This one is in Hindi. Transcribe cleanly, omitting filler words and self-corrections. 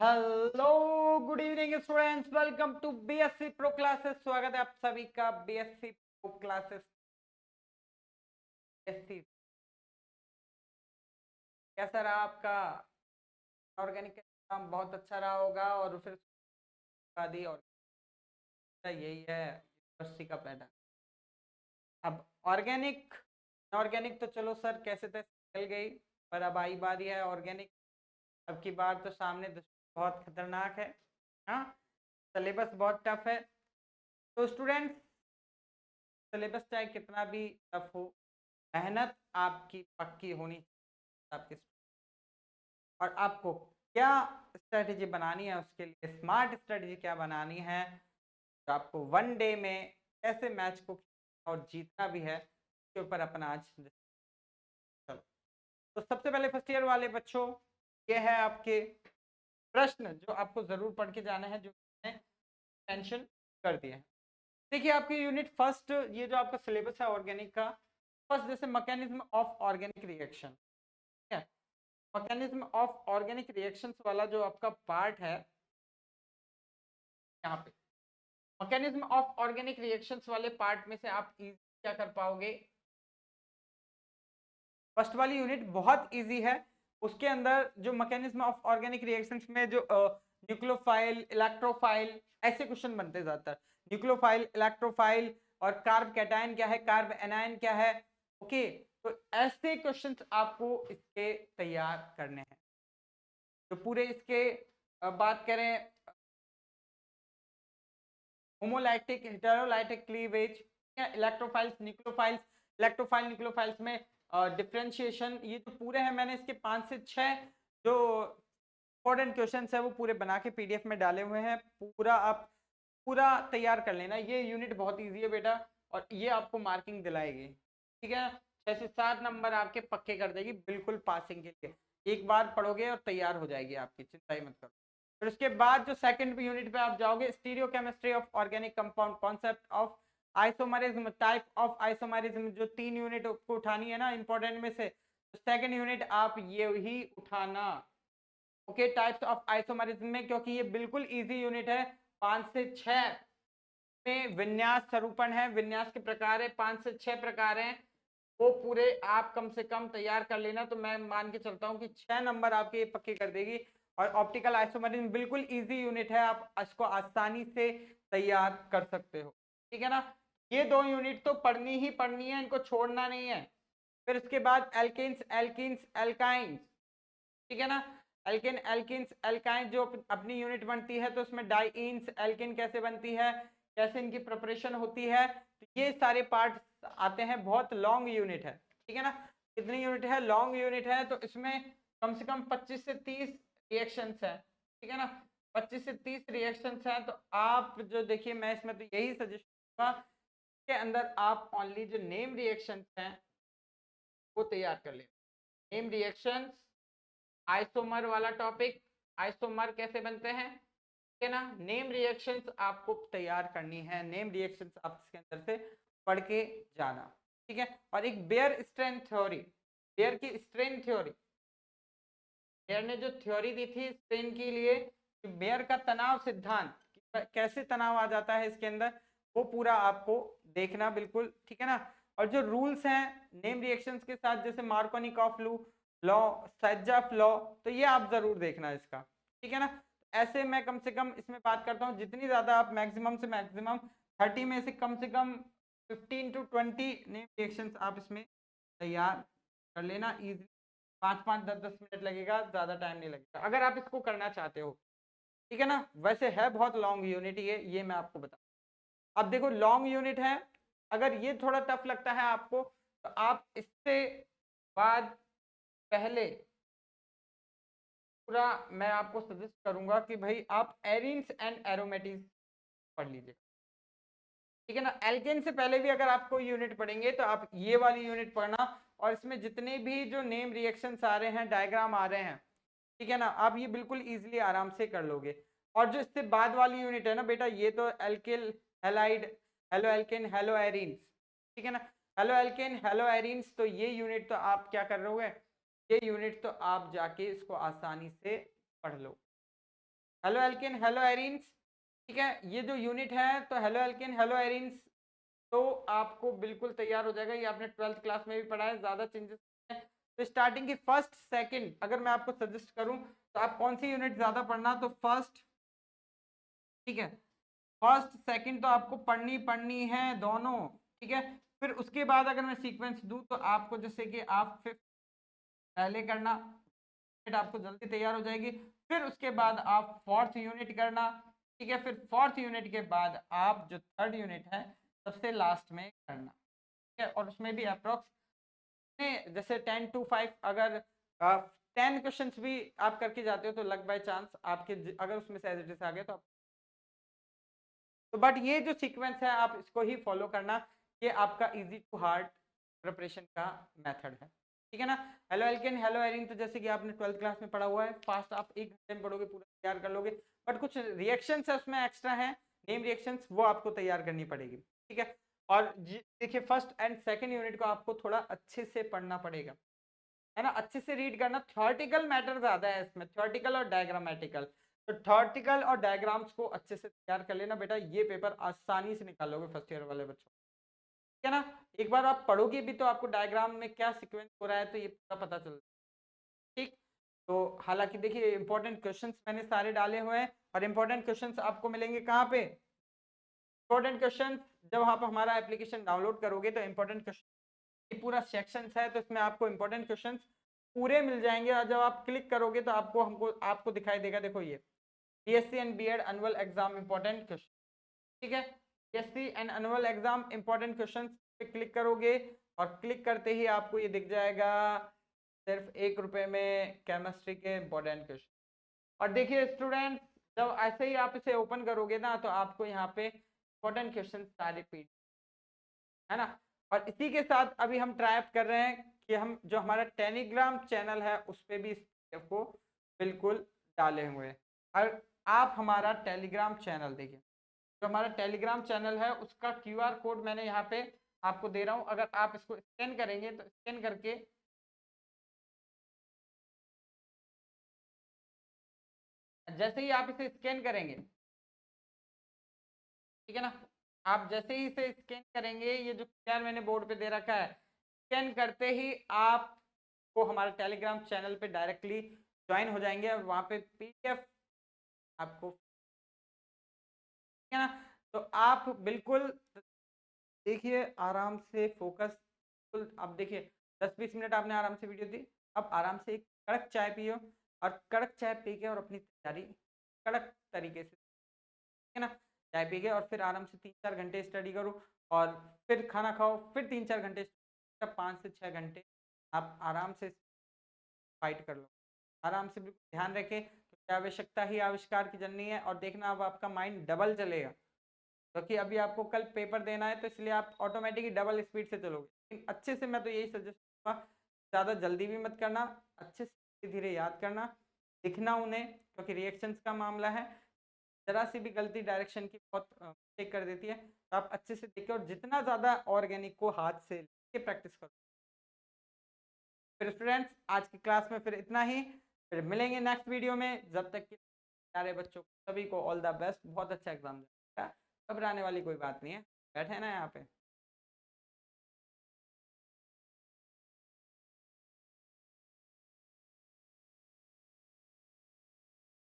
Hello, good evening students. Welcome to BSc Pro Classes. स्वागत है आप सभी का बीएससी प्रो क्लासेस। बीएससी कैसा रहा आपका ऑर्गेनिक एग्जाम? बहुत अच्छा रहा होगा। और फिर दी और यही है यूनिवर्सिटी का पैटर्न। अब ऑर्गेनिक ऑर्गेनिक तो चलो सर कैसे तैसे चल गई, पर अब आई बारी है ऑर्गेनिक। अब की बार तो सामने बहुत खतरनाक है। हाँ, सिलेबस बहुत टफ है। तो स्टूडेंट्स, सिलेबस चाहे कितना भी टफ हो, मेहनत आपकी पक्की होनी चाहिए आपके। और आपको क्या स्ट्रेटेजी बनानी है, उसके लिए स्मार्ट स्ट्रेटेजी क्या बनानी है, तो आपको वन डे में कैसे मैच को और जीतना भी है, उसके ऊपर अपना आज चलो। तो सबसे पहले फर्स्ट ईयर वाले बच्चों, ये है आपके प्रश्न जो आपको जरूर पढ़ के जाना है, जो मैंने मेंशन कर दिए हैं। देखिए आपके यूनिट फर्स्ट, ये जो आपका सिलेबस है ऑर्गेनिक का, फर्स्ट जैसे मैकेनिज्म ऑफ ऑर्गेनिक रिएक्शन, ठीक है। मैकेनिज्म ऑफ ऑर्गेनिक रिएक्शंस वाला जो आपका पार्ट है यहाँ पे, मैकेनिज्म ऑफ ऑर्गेनिक रिएक्शंस वाले पार्ट में से आप क्या कर पाओगे? फर्स्ट वाली यूनिट बहुत इजी है। उसके अंदर जो मैकेनिज्म ऑफ ऑर्गेनिक रिएक्शंस में जो न्यूक्लियोफाइल, इलेक्ट्रोफाइल, ऐसे क्वेश्चन बनते जाता है। न्यूक्लियोफाइल, इलेक्ट्रोफाइल और कार्ब कैटायन क्या है, कार्ब एनायन क्या है। ओके, तो ऐसे क्वेश्चंस आपको इसके तैयार करने हैं। तो पूरे इसके बात करें, homolytic, heterolytic cleavage, electrophiles, nucleophiles, electrophile nucleophiles में डिफरेंशिएशन, ये जो पूरे हैं मैंने इसके 5 से 6 जो इंपॉर्टेंट क्वेश्चंस है वो पूरे बना के पीडीएफ में डाले हुए हैं। पूरा आप पूरा तैयार कर लेना। ये यूनिट बहुत इजी है बेटा, और ये आपको मार्किंग दिलाएगी, ठीक है। 6 से 7 नंबर आपके पक्के कर देगी बिल्कुल पासिंग के लिए। एक बार पढ़ोगे और तैयार हो जाएगी आपकी, चिंता ही मत करो। फिर उसके बाद जो सेकंड यूनिट पे आप जाओगे, stereochemistry of organic compound, concept of isomerism, type of isomerism, जो 3 यूनिट को उठानी है ना इंपॉर्टेंट में से, तो सेकंड यूनिट आप ये ही उठाना। ओके, टाइप्स ऑफ आइसोमरिज्म में, क्योंकि ये बिल्कुल इजी यूनिट है। 5 से 6 में विन्यास स्वरूपण है, विन्यास के प्रकार है, 5 से 6 प्रकार हैं। वो पूरे आप कम से कम तैयार कर लेना, तो मैं मान के चलता हूँ कि 6 नंबर आपके पक्के कर देगी। और ऑप्टिकल आइसोमरिज्म बिल्कुल इजी यूनिट है, आप इसको आसानी से तैयार कर सकते हो, ठीक है ना। ये 2 यूनिट तो पढ़नी ही पढ़नी है, इनको छोड़ना नहीं है। फिर इसके बाद एल्केन्स, एल्कीन्स, एल्काइंस, ठीक है ना। एल्केन, एल्किन्स, एल्काइन जो अपनी यूनिट बनती है, तो उसमें डाइईन्स, एल्केन कैसे बनती है, कैसे इनकी प्रिपरेशन होती है, तो ये सारे पार्ट आते हैं। बहुत लॉन्ग यूनिट है, ठीक है ना। कितनी यूनिट है? लॉन्ग यूनिट है, तो इसमें कम से कम 25 से 30 रिएक्शंस हैं, ठीक है ना। 25 से 30 रिएक्शंस हैं, तो आप जो देखिए, मैं इसमें तो यही सजेस्ट करूंगा के अंदर आप ओनली जो नेम रिएक्शंस हैं वो तैयार कर ले। नेम रिएक्शंस, आइसोमर वाला टॉपिक, आइसोमर कैसे बनते हैं, ठीक है ना। नेम रिएक्शंस आपको तैयार करनी है, नेम रिएक्शंस आप इसके अंदर से पढ़ के जाना, ठीक है। और एक बेयर स्ट्रेन थ्योरी, बेयर की स्ट्रेन थ्योरी, बेयर ने जो थ्योरी दी थी स्ट्रेन के लिए, बेयर का तनाव सिद्धांत, कैसे तनाव आ जाता है इसके अंदर, वो पूरा आपको देखना बिल्कुल, ठीक है ना। और जो रूल्स हैं नेम रिएक्शंस के साथ, जैसे मार्कोनिकॉफ लॉ, सैजाफ लॉ, तो ये आप जरूर देखना इसका, ठीक है ना। ऐसे मैं कम से कम इसमें बात करता हूँ, जितनी ज्यादा आप मैक्सिमम से मैक्सिमम 30 में से कम 15 to 20 नेम रिएक्शंस आप इसमें तैयार कर लेना इजी। 5-5, 10-10 मिनट लगेगा, ज्यादा टाइम नहीं लगेगा अगर आप इसको करना चाहते हो, ठीक है ना। वैसे है बहुत लॉन्ग यूनिट ये मैं आपको बता। अब देखो लॉन्ग यूनिट है, अगर ये थोड़ा टफ लगता है आपको, तो आप इससे बाद पहले पूरा मैं आपको सजेस्ट करूंगा कि भाई आप एरिन्स एंड एरोमेटिक्स पढ़ लीजिए, ठीक है ना। एल्केन से पहले भी अगर आपको यूनिट पढ़ेंगे तो आप ये वाली यूनिट पढ़ना, और इसमें जितने भी जो नेम रिएक्शंस आ रहे हैं, डायग्राम आ रहे हैं, ठीक है ना, आप ये बिल्कुल इजीली आराम से कर लोगे। और जो इससे बाद वाली यूनिट है ना बेटा, ये तो alkyl, halide, halo alkane, hello arenes, ठीक है ना। हेलो एल्केन, हेलो एरीन्स, तो ये यूनिट तो आप क्या कर रहे हो, ये यूनिट तो आप जाके इसको आसानी से पढ़ लो। हेलो एल्केन हेलो एरीन्स, ठीक है, ये जो यूनिट है तो हेलो एल्केन हेलो एरीन्स तो आपको बिल्कुल तैयार हो जाएगा। ये आपने 12th क्लास में भी पढ़ा है, ज्यादा चेंजेस है। तो स्टार्टिंग की फर्स्ट सेकंड अगर मैं आपको सजेस्ट करूं तो आप कौन सी यूनिट ज्यादा पढ़ना, तो फर्स्ट, ठीक है, फर्स्ट सेकंड तो आपको पढ़नी है दोनों, ठीक है। फिर उसके बाद अगर मैं सीक्वेंस दूं तो आपको जैसे कि आप फिफ्थ पहले करना, फिर आपको जल्दी तैयार हो जाएगी। फिर उसके बाद आप फोर्थ यूनिट करना, ठीक है। फिर फोर्थ यूनिट के बाद आप जो थर्ड यूनिट है सबसे लास्ट में करना, ठीक है। और उसमें भी अप्रोक्स जैसे 10 to 5 अगर 10 क्वेश्चंस भी आप करके जाते हो तो लक बाय चांस आपके अगर उसमें से एज इट इज आ गए तो तो बट ये जो सीक्वेंस है आप इसको ही फॉलो करना, ये आपका इजी टू हार्ड प्रिपरेशन का मेथड है, ठीक है ना। हेलो एल्केन हेलो एरिन तो जैसे कि आपने 12th क्लास में पढ़ा हुआ है, फास्ट आप 1 घंटे में पढ़ोगे पूरा तैयार कर लोगे। बट कुछ रिएक्शंस है उसमें एक्स्ट्रा है, नेम रिएक्शंस, वो आपको तैयार करनी पड़ेगी, ठीक है। और देखिए फर्स्ट एंड सेकेंड यूनिट को आपको थोड़ा अच्छे से पढ़ना पड़ेगा, है ना, अच्छे से रीड करना। थ्योरेटिकल मैटर ज्यादा है इसमें, थ्योरेटिकल और डायग्रामेटिकल। तो थ्योरेटिकल और डायग्राम्स को अच्छे से तैयार कर लेना बेटा, ये पेपर आसानी से निकालोगे फर्स्ट ईयर वाले बच्चों, ठीक है ना। एक बार आप पढ़ोगे भी तो आपको डायग्राम में क्या सीक्वेंस हो रहा है तो ये पूरा पता चल, ठीक। तो हालांकि देखिए इंपॉर्टेंट क्वेश्चंस मैंने सारे डाले हुए हैं, और इंपॉर्टेंट क्वेश्चंस आपको मिलेंगे कहाँ पे, इंपॉर्टेंट क्वेश्चंस जब आप हमारा एप्लीकेशन डाउनलोड करोगे तो इंपॉर्टेंट क्वेश्चन ये पूरा सेक्शंस है, तो इसमें आपको इंपॉर्टेंट क्वेश्चंस पूरे मिल जाएंगे। और जब आप क्लिक करोगे तो आपको दिखाई देगा, देखो ये BSc and BEd annual exam important question, ठीक है। BSc and annual exam important questions पे क्लिक करोगे और क्लिक करते ही आपको ये दिख जाएगा सिर्फ ₹1 में केमिस्ट्री के इंपॉर्टेंट क्वेश्चन। और देखिए स्टूडेंट, जब ऐसे ही आप इसे ओपन करोगे ना तो आपको यहाँ पे इंपॉर्टेंट क्वेश्चन सारे पीड, है ना। और इसी के साथ अभी हम ट्राई कर रहे हैं कि हम जो हमारा टेलीग्राम चैनल है उस पर भी इस PDF को बिल्कुल डाले हुए हैं। और आप हमारा टेलीग्राम चैनल देखिए, जो हमारा टेलीग्राम चैनल है उसका QR कोड मैंने यहाँ पे आपको दे रहा हूँ। अगर आप इसको स्कैन करेंगे तो स्कैन करके जैसे ही आप इसे स्कैन करेंगे, ठीक है ना, आप जैसे ही इसे स्कैन करेंगे, ये जो QR मैंने बोर्ड पे दे रखा है, स्कैन करते ही आपको हमारे टेलीग्राम चैनल पे डायरेक्टली ज्वाइन हो जाएंगे और वहाँ पे PDF आपको, ठीक है ना। तो आप बिल्कुल देखिए आराम से फोकस, बिल्कुल आप देखिए 10-20 मिनट आपने आराम से वीडियो दी, अब आराम से एक कड़क चाय पियो और कड़क चाय पी के और अपनी तैयारी कड़क तरीके से, है ना, चाय पी के और फिर आराम से 3-4 घंटे स्टडी करो। और फिर खाना खाओ, फिर 3-4 घंटे, 5 से 6 घंटे आप आराम से फाइट कर लो, आराम से। बिल्कुल ध्यान रखें क्योंकि आवश्यकता ही आविष्कार की जननी है। और देखना अब आपका माइंड डबल चलेगा क्योंकि अभी आपको कल पेपर देना है, तो इसलिए आप ऑटोमेटिकली डबल स्पीड से चलोगे। लेकिन अच्छे से मैं तो यही सजेस्ट करूँगा, ज़्यादा जल्दी भी मत करना, अच्छे से धीरे धीरे याद करना, लिखना उन्हें, क्योंकि रिएक्शंस का मामला है, जरा सी भी गलती डायरेक्शन की बहुत मिस्टेक कर देती है। तो आप अच्छे से देखिए और जितना ज़्यादा ऑर्गेनिक को हाथ से लेके प्रैक्टिस करो। फिर स्टूडेंट्स आज की क्लास में फिर इतना ही, फिर मिलेंगे नेक्स्ट वीडियो में। जब तक कि सारे बच्चों को सभी को ऑल द बेस्ट, बहुत अच्छा एग्जाम, घबराने वाली कोई बात नहीं है, बैठे ना यहाँ पे।